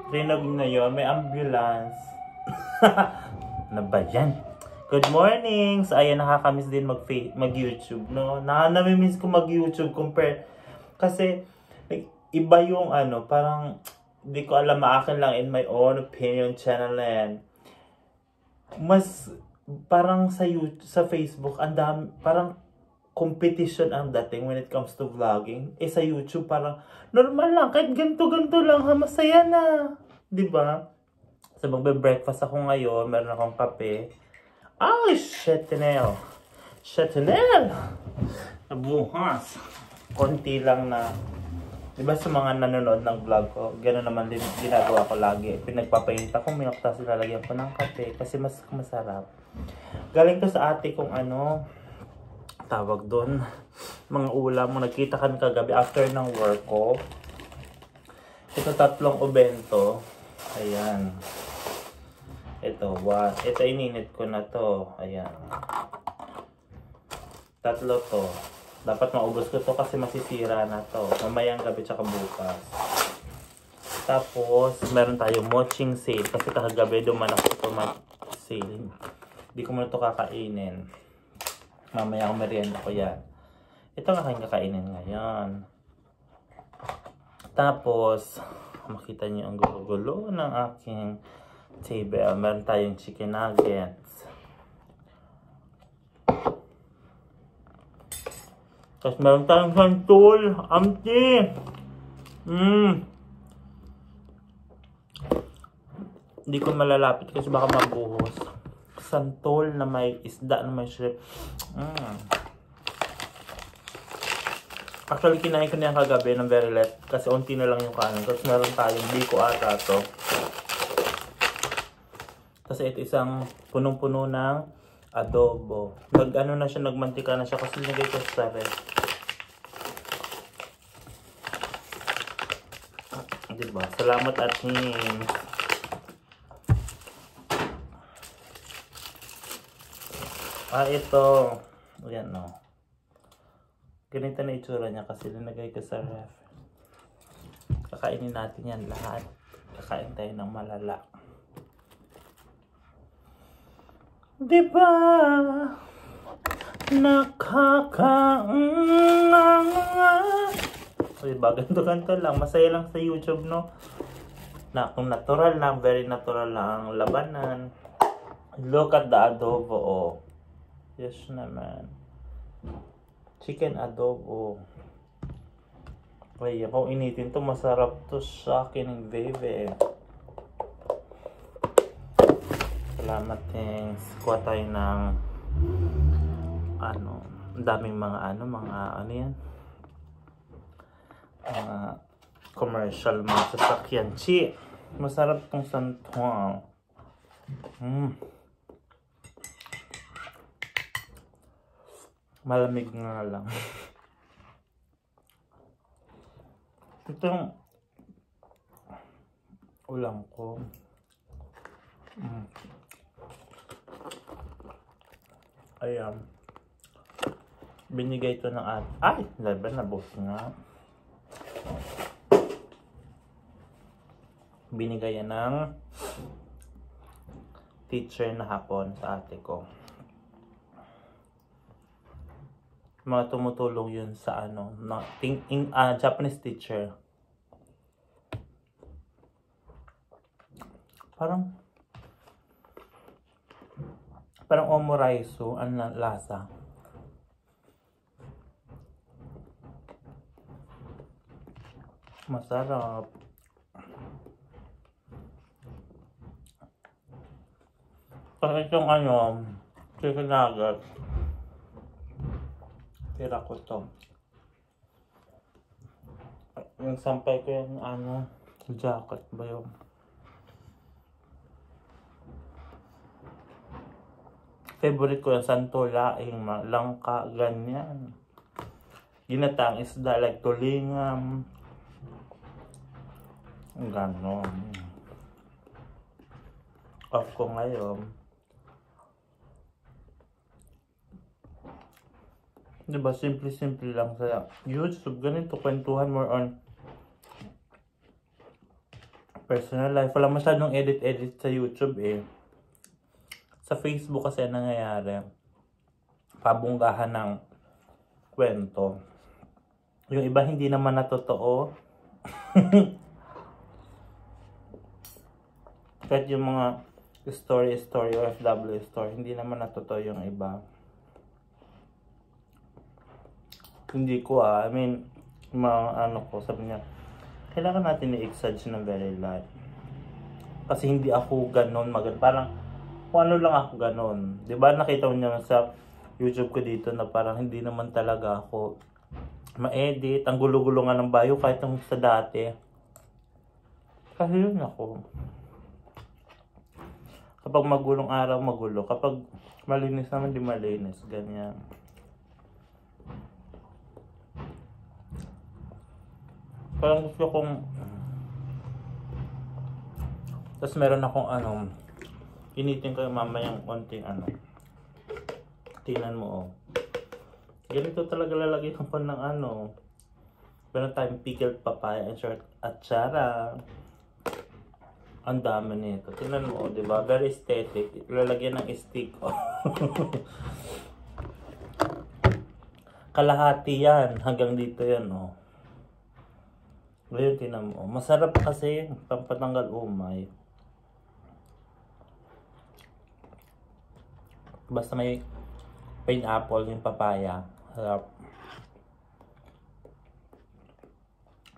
Rinog na yun. May ambulance. Ano ba yan? Good morning! So, ayan, nakakamiss din mag-YouTube, no? Namimiss ko mag-YouTube compare. Kasi, like, iba yung ano, parang, di ko alam, akin lang in my own opinion channel na yan. Mas, parang sa YouTube, sa Facebook, ang dami, parang, competition ang dating when it comes to vlogging. Eh, sa YouTube, parang, normal lang, kahit ganito-ganito lang, ha, masaya na. Diba? So, magbe-breakfast ako ngayon, meron akong kape. Ay, Chanel! Chanel! Nabuhas. Konti lang na. Diba sa mga nanonood ng vlog ko, gano'n naman din ginagawa ko lagi. Pinagpapainit ako, minoktas, lalagyan ko ng kape kasi mas masarap. Galing to sa ate kong ano, tawag doon, mga ulam mo. Nagkita kami kagabi after ng work ko. Ito 3 ubento. Ayan. Ito, ito ininit ko na to. Ayan. 3 to. Dapat maubos ko to kasi masisira na to. Mamayang gabi tsaka bukas. Tapos, meron tayong moching sale. Kasi kagabi duman ako ito mag-sale. Hindi ko muna ito kakainin. Mamaya ang merienda ko yan. Ito nga kayong kakainin ngayon. Tapos, makita niyo ang gulo-gulo ng aking table. Meron tayong chicken nuggets. Tapos meron tayong santol. Amti! Hindi ko malalapit kasi baka mabuhos. Santol na may isda, na may shrimp. Actually, kinain ko niyan kagabi ng very late. Kasi unti na lang yung kanin. Tapos meron tayong biko ata to. Kasi ito isang punong-puno ng adobo. Nag-ano na siya, nagmantika na siya kasi nilagay ko sa ref. Diba? Salamat at ito. Ayan, no. Ganito na itsura niya kasi nilagay ko sa ref. Kakainin natin yan lahat. Kakain tayo ng malala. Diba? Diba? Ganto-ganto lang. Masaya lang sa YouTube, no? Kung natural lang, very natural lang ang labanan. Look at the adobo, oh. Yes naman. Chicken adobo. Kaya kung initin to, masarap to sa akin ng bebe. Salamat, thanks. Kuha tayo ng ano, daming mga ano yan, commercial mga sasakyan. Chi, masarap tong santol. Malamig nga lang. Itong ulam ko. Ayan. Binigay ito ng ate. Ay! Laban na boss nga. Binigay yan ng teacher na hapon sa ate ko. Mga tumutulong yun sa ano, Japanese teacher. Parang omuraisu ang lasa. Masarap. Kasi itong ano, chicken nuggets, tira ko to. Yung sampay ko yung ano, jacket ba yun? Favorite ko yung santola, yung langka, ganyan. Ginatang isda, like tulingam. Ganon. Off ko ngayon. Diba, simple-simple lang sa YouTube. Ganito, kwentuhan more on personal life. Wala masyadong edit-edit sa YouTube eh. Sa Facebook kasi nangyayari, pabunggahan ng kwento. Yung iba hindi naman na totoo. Kahit yung mga story, OFW story, hindi naman na totoo yung iba. Hindi ko I mean, sabi niya, kailangan natin i-exage ng very life. Kasi hindi ako ganon parang, kung ano lang ako ganon. Diba nakita mo niya sa YouTube ko dito na parang hindi naman talaga ako ma-edit. Ang gulo-gulo nga ng bio kahit ang sa dati. Kasi yun ako. Kapag magulong araw, magulo. Kapag malinis naman, di malinis. Ganyan. Parang gusto kong... Tapos meron akong initin ko yung mamayang konting tingnan mo ganito talaga lalagyan ko ng meron tayong pickled papaya and short atsara. Ang dami nito. Tingnan mo, di ba? Very aesthetic. Lalagyan ng stick. Kalahati yan. Hanggang dito yan, Ngayon, tingnan mo. Masarap kasi pampatanggal umay. Basta may pineapple yung papaya. Harap.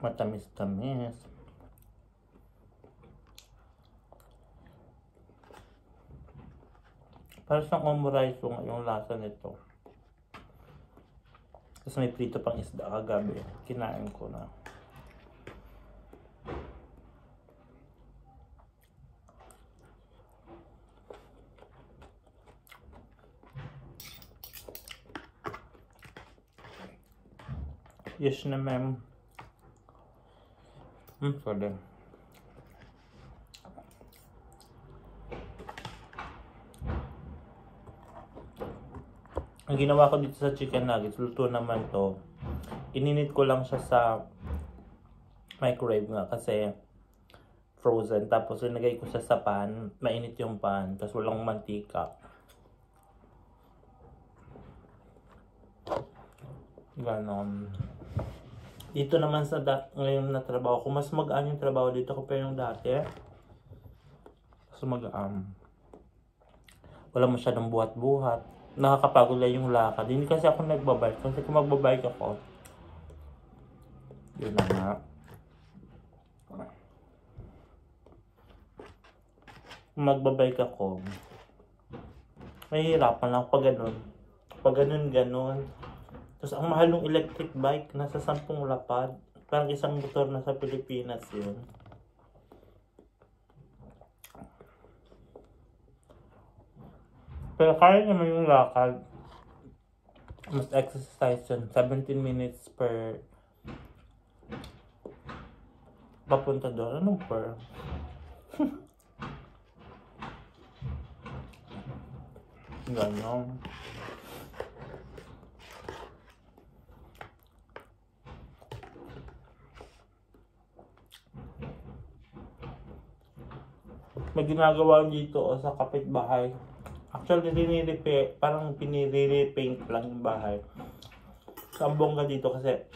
Matamis-tamis. Parang siyang omurice yung lasa nito. Tapos may prito pang isda kagabi. Kinain ko na. Yes na ma'am. Sorry. Ang ginawa ko dito sa chicken nuggets, luto naman to. Ininit ko lang siya sa microwave nga kasi frozen. Tapos linagay ko siya sa pan, mainit yung pan, tapos walang mantika. Ganon. Dito naman sa ngayon na trabaho ko, mas magaan yung trabaho dito compare yung dati. Mas magaan. Wala masyadong buhat-buhat. Nakakapagod lang yung lakad. Hindi kasi ako nagbabike. Kasi kung magbabike ako, yun na nga. Kung magbabike ako, mahihirapan lang pag ganun. Pag ganun. Tapos ang mahal ng electric bike, nasa 10 lapad. Parang isang motor na sa Pilipinas yun. Pero kaya naman yung lakad. Mas exercise yun. 17 minutes per papunta doon. Anong per? Ganon. May ginagawa dito sa kapitbahay. Actually, parang pinire-paint lang yung bahay. So, ang bongga dito kasi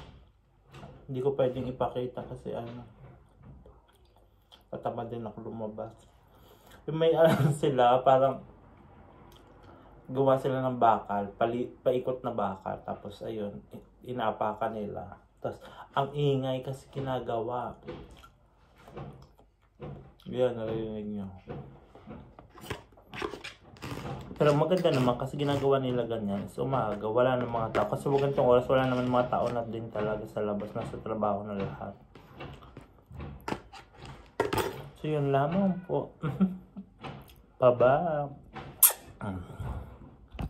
hindi ko pwedeng ipakita kasi patama din ako lumabas. Yung may sila, parang gawa sila ng bakal, paikot na bakal. Tapos ayun, inaapakan nila. Tapos ang ingay kasi ginagawa. Yan, narinig nyo. Pero maganda naman kasi ginagawa nila ganyan. So umaga, wala ng mga tao. Kasi wag ganitong oras, wala naman mga tao na din talaga sa labas. Nasa trabaho na lahat. So yun lamang po. Bye-bye.